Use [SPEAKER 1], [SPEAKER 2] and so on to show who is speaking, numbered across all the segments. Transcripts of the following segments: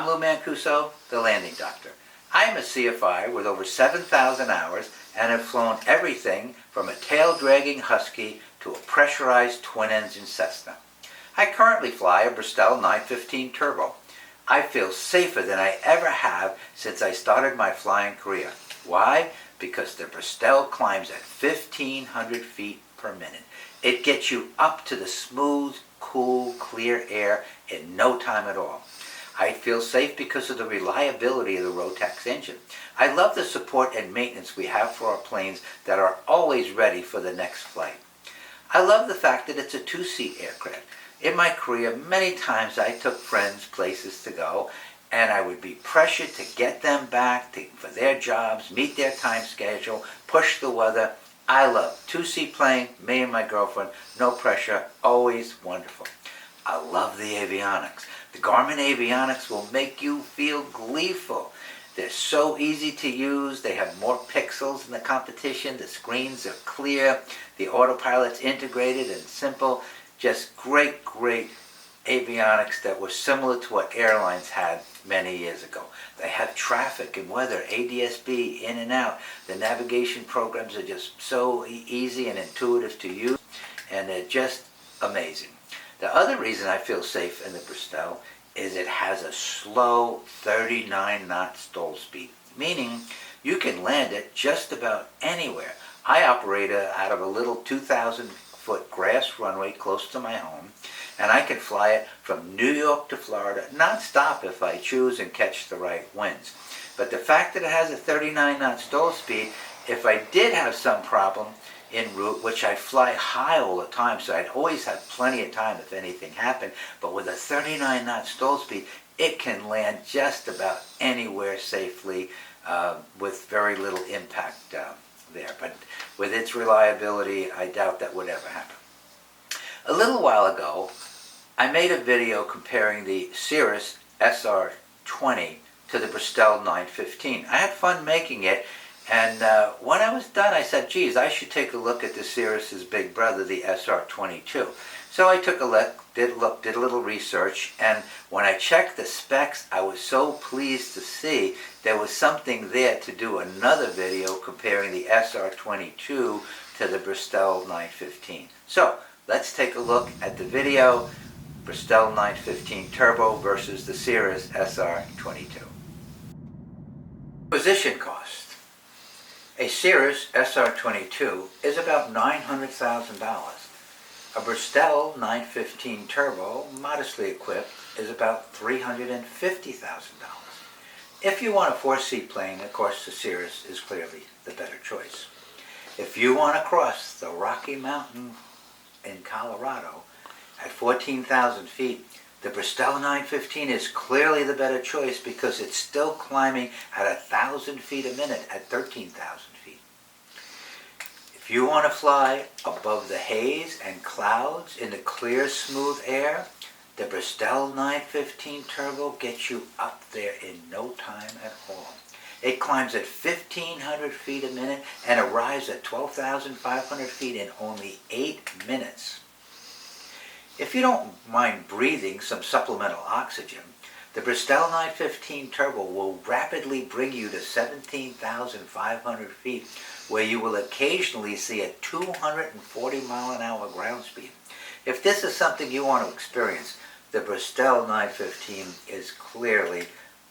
[SPEAKER 1] I'm Lou Mancuso, the Landing Doctor. I am a CFI with over 7,000 hours and have flown everything from a tail-dragging Husky to a pressurized twin-engine Cessna. I currently fly a Bristell 915 Turbo. I feel safer than I ever have since I started my flying career. Why? Because the Bristell climbs at 1,500 feet per minute. It gets you up to the smooth, cool, clear air in no time at all. I feel safe because of the reliability of the Rotax engine. I love the support and maintenance we have for our planes that are always ready for the next flight. I love the fact that it's a two-seat aircraft. In my career, many times I took friends places to go, and I would be pressured to get them back for their jobs, meet their time schedule, push the weather. I love two-seat plane, me and my girlfriend, no pressure, always wonderful. I love the avionics. The Garmin avionics will make you feel gleeful. They're so easy to use. They have more pixels than the competition. The screens are clear. The autopilot's integrated and simple. Just great, great avionics that were similar to what airlines had many years ago. They have traffic and weather, ADS-B, in and out. The navigation programs are just so easy and intuitive to use, and they're just amazing. The other reason I feel safe in the Bristell is it has a slow 39-knot stall speed, meaning you can land it just about anywhere. I operate out of a little 2,000-foot grass runway close to my home, and I can fly it from New York to Florida non-stop if I choose and catch the right winds. But the fact that it has a 39-knot stall speed, if I did have some problem en route, which I fly high all the time, so I'd always have plenty of time if anything happened, but with a 39-knot stall speed, it can land just about anywhere safely with very little impact there. But with its reliability, I doubt that would ever happen. A little while ago, I made a video comparing the Cirrus SR to the Bristell 915. I had fun making it, and when I was done, I said, geez, I should take a look at the Cirrus's big brother, the SR22. So I took a look, did a little research, and when I checked the specs, I was so pleased to see there was something there to do another video comparing the SR22 to the Bristell 915. So let's take a look at the video, Bristell 915 Turbo versus the Cirrus SR22. Acquisition cost. A Cirrus SR22 is about $900,000. A Bristell 915 Turbo, modestly equipped, is about $350,000. If you want a four-seat plane, of course the Cirrus is clearly the better choice. If you want to cross the Rocky Mountain in Colorado at 14,000 feet, the Bristell 915 is clearly the better choice because it's still climbing at 1,000 feet a minute at 13,000 feet. If you want to fly above the haze and clouds in the clear, smooth air, the Bristell 915 Turbo gets you up there in no time at all. It climbs at 1,500 feet a minute and arrives at 12,500 feet in only 8 minutes. If you don't mind breathing some supplemental oxygen, the Bristell 915 Turbo will rapidly bring you to 17,500 feet, where you will occasionally see a 240-mile-an-hour ground speed. If this is something you want to experience, the Bristell 915 is clearly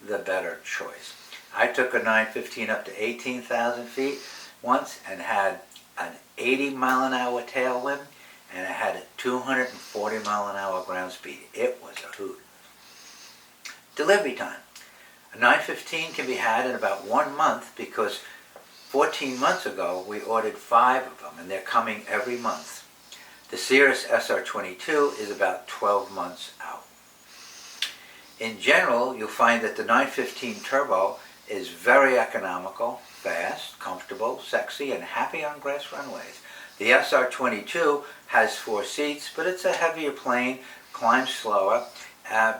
[SPEAKER 1] the better choice. I took a 915 up to 18,000 feet once and had an 80-mile-an-hour tailwind, and it had a 240-mile-an-hour ground speed. It was a hoot. Delivery time. A 915 can be had in about 1 month because 14 months ago we ordered 5 of them, and they're coming every month. The Cirrus SR22 is about 12 months out. In general, you'll find that the 915 Turbo is very economical, fast, comfortable, sexy, and happy on grass runways. The SR22 has 4 seats, but it's a heavier plane, climbs slower,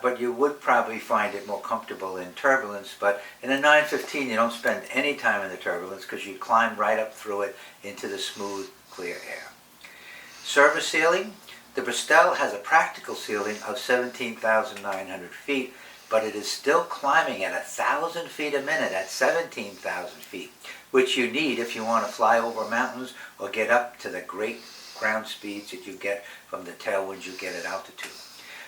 [SPEAKER 1] but you would probably find it more comfortable in turbulence. But in a 915, you don't spend any time in the turbulence because you climb right up through it into the smooth, clear air. Service ceiling. The Bristell has a practical ceiling of 17,900 feet, but it is still climbing at 1,000 feet a minute at 17,000 feet, which you need if you want to fly over mountains or get up to the great ground speeds that you get from the tailwinds you get at altitude.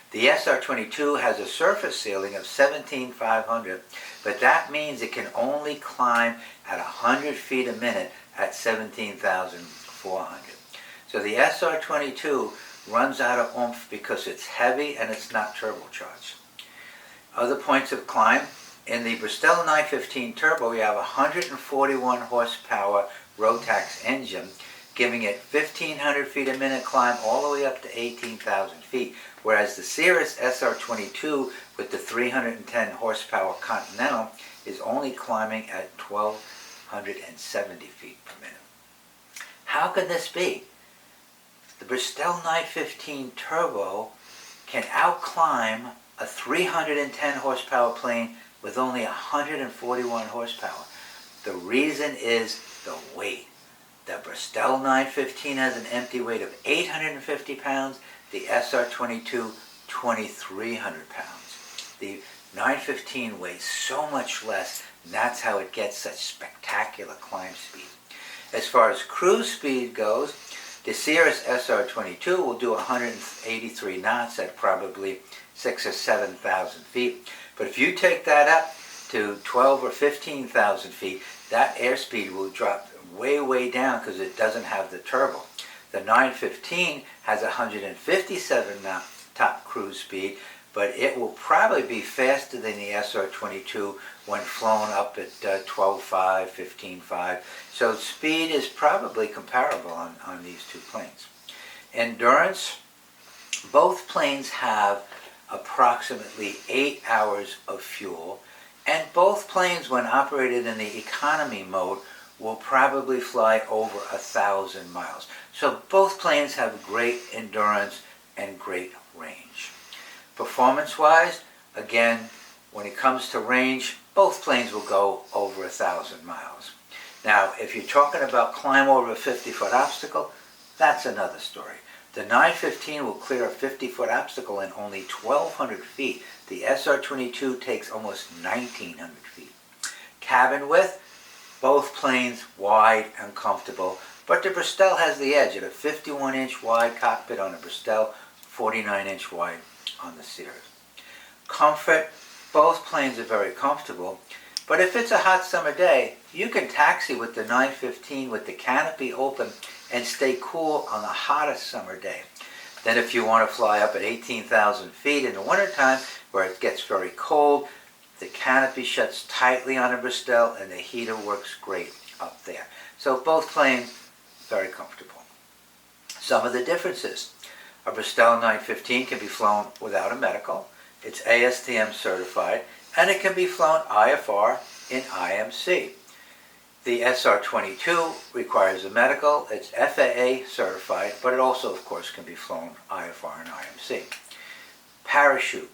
[SPEAKER 1] The SR-22 has a surface ceiling of 17,500, but that means it can only climb at 100 feet a minute at 17,400. So the SR-22 runs out of oomph because it's heavy and it's not turbocharged. Other points of climb: in the Bristell 915 Turbo, you have a 141 horsepower Rotax engine, giving it 1,500 feet a minute climb all the way up to 18,000 feet, whereas the Cirrus SR-22 with the 310 horsepower Continental is only climbing at 1,270 feet per minute. How could this be? The Bristell 915 Turbo can outclimb a 310 horsepower plane with only 141 horsepower. The reason is the weight. The Bristell 915 has an empty weight of 850 pounds, the SR-22 2,300 pounds. The 915 weighs so much less, and that's how it gets such spectacular climb speed. As far as cruise speed goes, the Cirrus SR-22 will do 183 knots at probably 6,000 or 7,000 feet. But if you take that up to 12,000 or 15,000 feet, that airspeed will drop way down because it doesn't have the turbo. The 915 has 157 knot top cruise speed, but it will probably be faster than the SR-22 when flown up at 12.5, 15.5. So speed is probably comparable on these two planes. Endurance: both planes have approximately 8 hours of fuel, and both planes, when operated in the economy mode, will probably fly over 1,000 miles. So both planes have great endurance and great range. Performance-wise, again, when it comes to range, both planes will go over 1,000 miles. Now, if you're talking about climb over a 50-foot obstacle, that's another story. The 915 will clear a 50-foot obstacle in only 1,200 feet. The SR-22 takes almost 1,900 feet. Cabin width: both planes wide and comfortable, but the Bristell has the edge at a 51-inch wide cockpit on the Bristell, 49-inch wide on the Cirrus. Comfort: both planes are very comfortable, but if it's a hot summer day, you can taxi with the 915 with the canopy open and stay cool on the hottest summer day. Then if you want to fly up at 18,000 feet in the wintertime where it gets very cold, the canopy shuts tightly on a Bristell and the heater works great up there. So both planes, very comfortable. Some of the differences: a Bristell 915 can be flown without a medical, it's ASTM certified, and it can be flown IFR in IMC. The SR-22 requires a medical, it's FAA certified, but it also, of course, can be flown IFR and IMC. Parachute: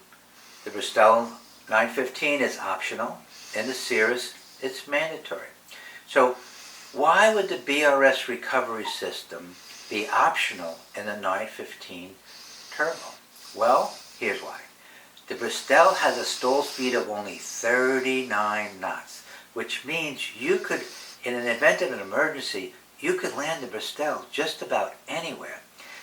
[SPEAKER 1] the Bristell 915 is optional. In the Cirrus, it's mandatory. So why would the BRS recovery system be optional in the 915 Turbo? Well, here's why. The Bristell has a stall speed of only 39 knots, which means you could, in an event of an emergency, you could land the Bristell just about anywhere.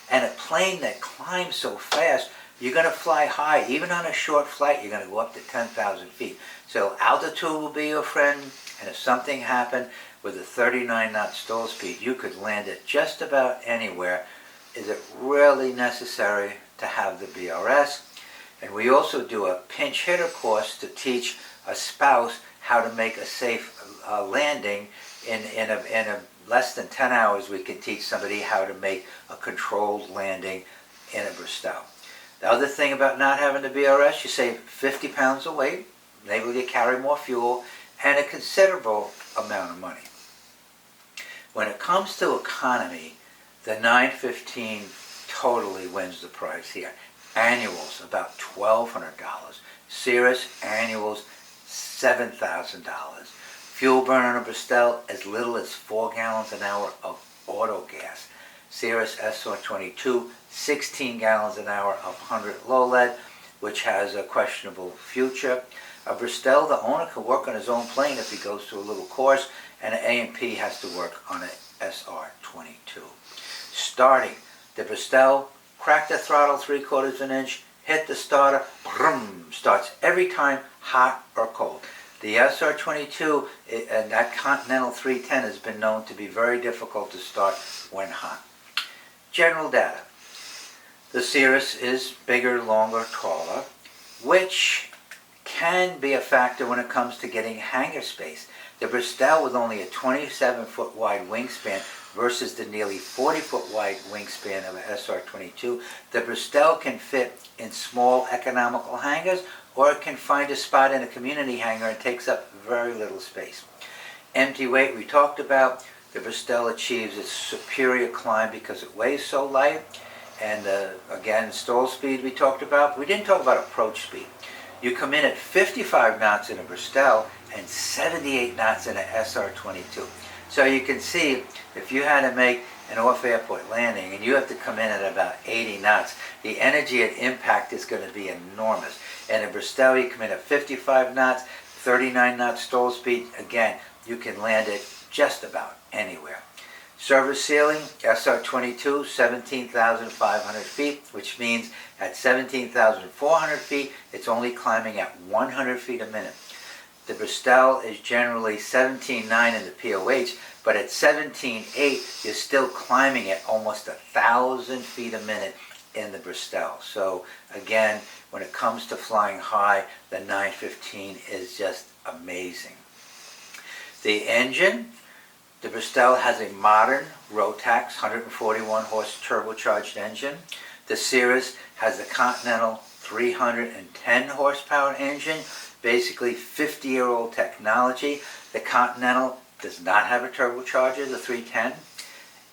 [SPEAKER 1] And a plane that climbs so fast, you're going to fly high. Even on a short flight, you're going to go up to 10,000 feet. So altitude will be your friend, and if something happened with a 39 knot stall speed, you could land it just about anywhere. Is it really necessary to have the BRS? And we also do a pinch hitter course to teach a spouse how to make a safe landing. In a less than 10 hours, we can teach somebody how to make a controlled landing in a Bristell. The other thing about not having the BRS, you save 50 pounds of weight, enable you to carry more fuel, and a considerable amount of money. When it comes to economy, the 915 totally wins the prize here. Annuals, about $1,200. Cirrus annuals, $7,000. Fuel burn on a Bristell, as little as 4 gallons an hour of auto gas. Cirrus SR-22, 16 gallons an hour of 100 low lead. which has a questionable future. A Bristell, the owner can work on his own plane if he goes through a little course, and an A&P has to work on an SR-22. Starting, the Bristell, crack the throttle 3/4 of an inch, hit the starter, brum, starts every time hot or cold. The SR-22 and that Continental 310 has been known to be very difficult to start when hot. General data. The Cirrus is bigger, longer, taller, which can be a factor when it comes to getting hangar space. The Bristell, with only a 27-foot wide wingspan versus the nearly 40-foot wide wingspan of an SR-22, the Bristell can fit in small economical hangars, or it can find a spot in a community hangar and takes up very little space. Empty weight we talked about. The Bristell achieves its superior climb because it weighs so light. And again, stall speed we talked about. We didn't talk about approach speed. You come in at 55 knots in a Bristell and 78 knots in an SR-22. So you can see, if you had to make an off-airport landing and you have to come in at about 80 knots, the energy at impact is going to be enormous. And in Bristell, you come in at 55 knots, 39 knots stall speed. Again, you can land it just about anywhere. Service ceiling, SR-22, 17,500 feet, which means at 17,400 feet, it's only climbing at 100 feet a minute. The Bristell is generally 17.9 in the POH, but at 17.8, you're still climbing at almost 1,000 feet a minute in the Bristell. So again, when it comes to flying high, the 915 is just amazing. The engine, the Bristell has a modern Rotax 141 horse turbocharged engine. The Cirrus has a Continental 310 horsepower engine, basically 50-year-old technology. The Continental does not have a turbocharger, the 310.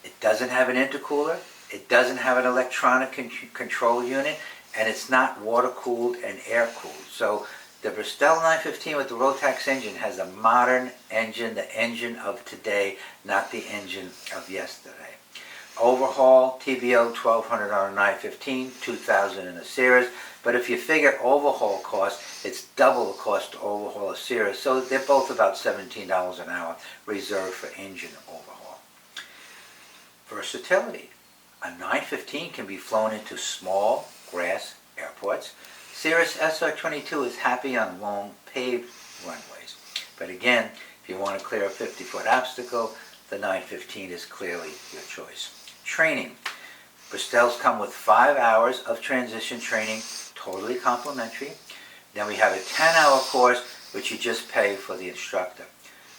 [SPEAKER 1] It doesn't have an intercooler. It doesn't have an electronic control unit, and it's not water-cooled and air-cooled. So the Bristell 915 with the Rotax engine has a modern engine, the engine of today, not the engine of yesterday. Overhaul, TBO 1,200 on a 915, 2,000 in a Cirrus. But if you figure overhaul cost, it's double the cost to overhaul a Cirrus. So they're both about $17 an hour reserved for engine overhaul. Versatility. A 915 can be flown into small grass airports. Cirrus SR-22 is happy on long paved runways. But again, if you want to clear a 50-foot obstacle, the 915 is clearly your choice. Training. Bristells come with 5 hours of transition training, totally complimentary. Then we have a 10-hour course, which you just pay for the instructor.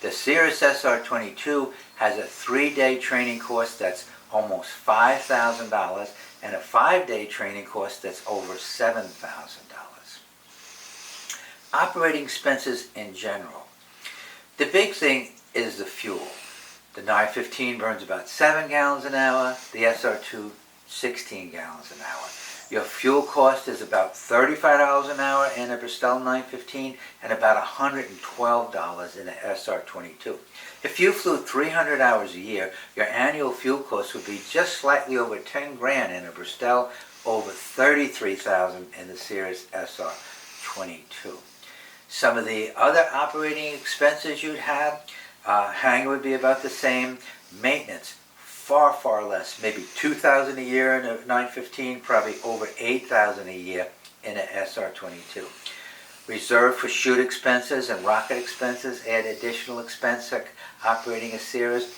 [SPEAKER 1] The Cirrus SR-22 has a 3-day training course that's almost $5,000 and a 5-day training course that's over $7,000. Operating expenses in general. The big thing is the fuel. The 915 burns about 7 gallons an hour, the SR2 16 gallons an hour. Your fuel cost is about $35 an hour in a Bristell 915 and about $112 in an SR22. If you flew 300 hours a year, your annual fuel cost would be just slightly over 10 grand in a Bristell, over 33,000 in the Cirrus SR22. Some of the other operating expenses you'd have, hangar would be about the same. Maintenance, far, far less. Maybe $2,000 a year in a 915, probably over $8,000 a year in an SR22. Reserve for chute expenses and rocket expenses add additional expense like operating a Cirrus.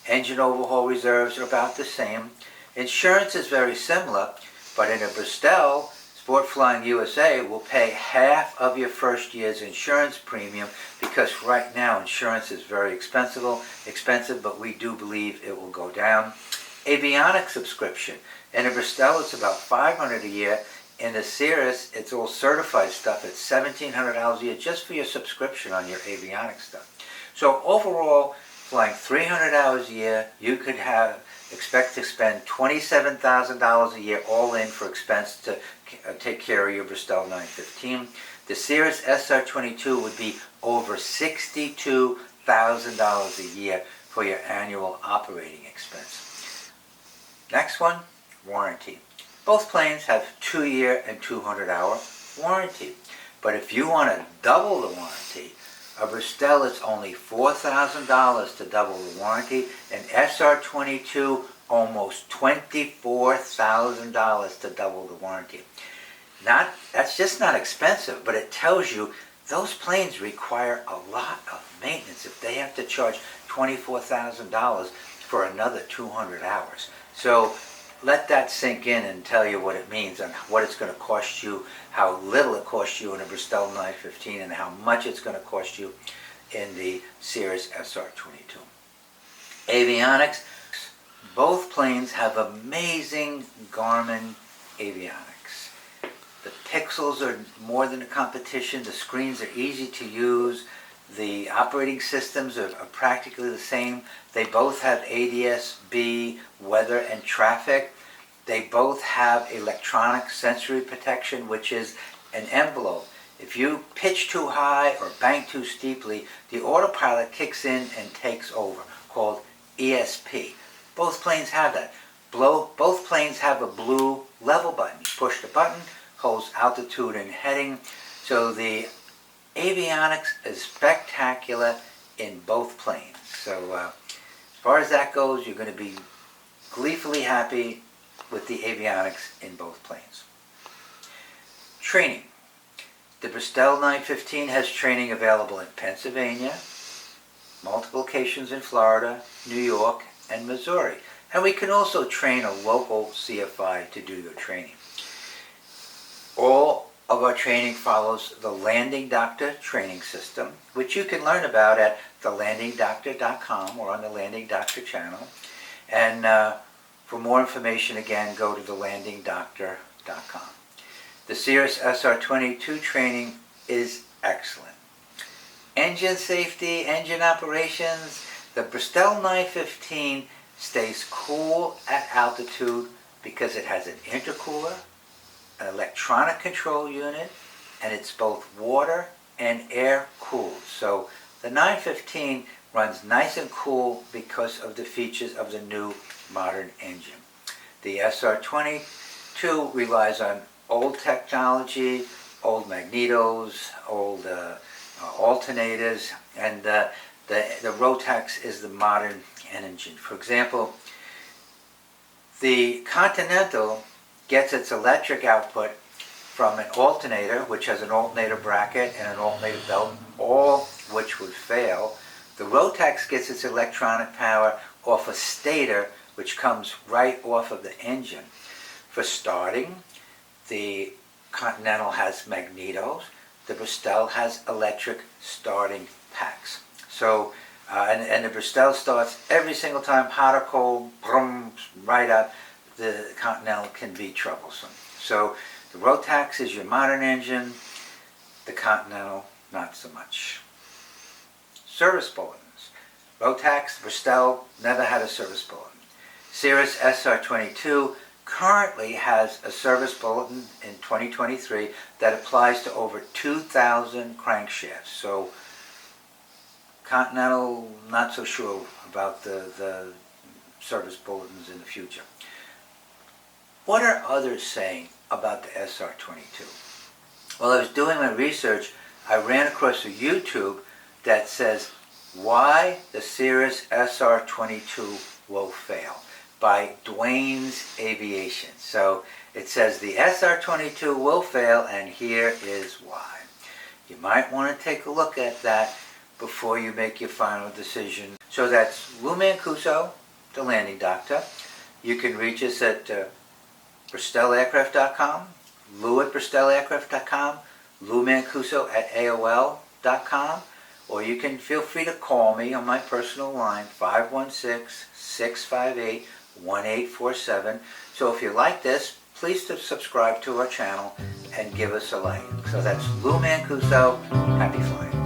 [SPEAKER 1] Engine overhaul reserves are about the same. Insurance is very similar, but in a Bristell, Sport Flying USA will pay half of your first year's insurance premium because right now insurance is very expensive, but we do believe it will go down. Avionics subscription. In a Bristell, it's about $500 a year. In the Cirrus, it's all certified stuff. It's $1,700 a year just for your subscription on your avionics stuff. So overall, flying 300 hours a year, you could expect to spend $27,000 a year all in for expense to take care of your Bristell 915. The Cirrus SR22 would be over $62,000 a year for your annual operating expense. Next one, warranty. Both planes have 2-year and 200-hour warranty. But if you want to double the warranty, a Bristell, it's only $4,000 to double the warranty. An SR22, almost $24,000 to double the warranty. That's just not expensive, but it tells you those planes require a lot of maintenance if they have to charge $24,000 for another 200 hours. So let that sink in and tell you what it means and what it's going to cost you, how little it costs you in a Bristell 915 and how much it's going to cost you in the Cirrus SR22. Avionics. Both planes have amazing Garmin avionics. The pixels are more than a competition. The screens are easy to use. The operating systems are practically the same. They both have ADS-B, weather, and traffic. They both have electronic sensory protection, which is an envelope. If you pitch too high or bank too steeply, the autopilot kicks in and takes over, called ESP. Both planes have that. Both planes have a blue level button. You push the button, holds altitude and heading. So the avionics is spectacular in both planes. So as far as that goes, you're going to be gleefully happy with the avionics in both planes. Training. The Bristell 915 has training available in Pennsylvania, multiple locations in Florida, New York, and Missouri. And we can also train a local CFI to do your training. All of our training follows the Landing Doctor training system, which you can learn about at thelandingdoctor.com or on the Landing Doctor channel. And for more information, again, go to thelandingdoctor.com. The Cirrus SR22 training is excellent. Engine safety, engine operations. The Bristell 915 stays cool at altitude because it has an intercooler, an electronic control unit, and it's both water and air cooled. So the 915 runs nice and cool because of the features of the new modern engine. The SR22 relies on old technology, old magnetos, old alternators, and the Rotax is the modern engine. For example, the Continental gets its electric output from an alternator, which has an alternator bracket and an alternator belt, all which would fail. The Rotax gets its electronic power off a stator, which comes right off of the engine. For starting, the Continental has magnetos. The Bristell has electric starting packs. So, and the Bristell starts every single time, hot or cold, brum, right up. The Continental can be troublesome. So the Rotax is your modern engine, the Continental not so much. Service bulletins. Rotax, Bristell never had a service bulletin. Cirrus SR22 currently has a service bulletin in 2023 that applies to over 2,000 crankshafts. So Continental, not so sure about the service bulletins in the future. What are others saying about the SR22? While I was doing my research, I ran across a YouTube that says, "Why the Cirrus SR22 Will Fail," by Dwayne's Aviation. So it says the SR22 will fail, and here is why. You might want to take a look at that before you make your final decision. So that's Lou Mancuso, the Landing Doctor. You can reach us at BristellAircraft.com, Lou at BristellAircraft.com, Lou Mancuso at AOL.com, or you can feel free to call me on my personal line, 516-658-1847. So if you like this, please subscribe to our channel and give us a like. So that's Lou Mancuso. Happy flying.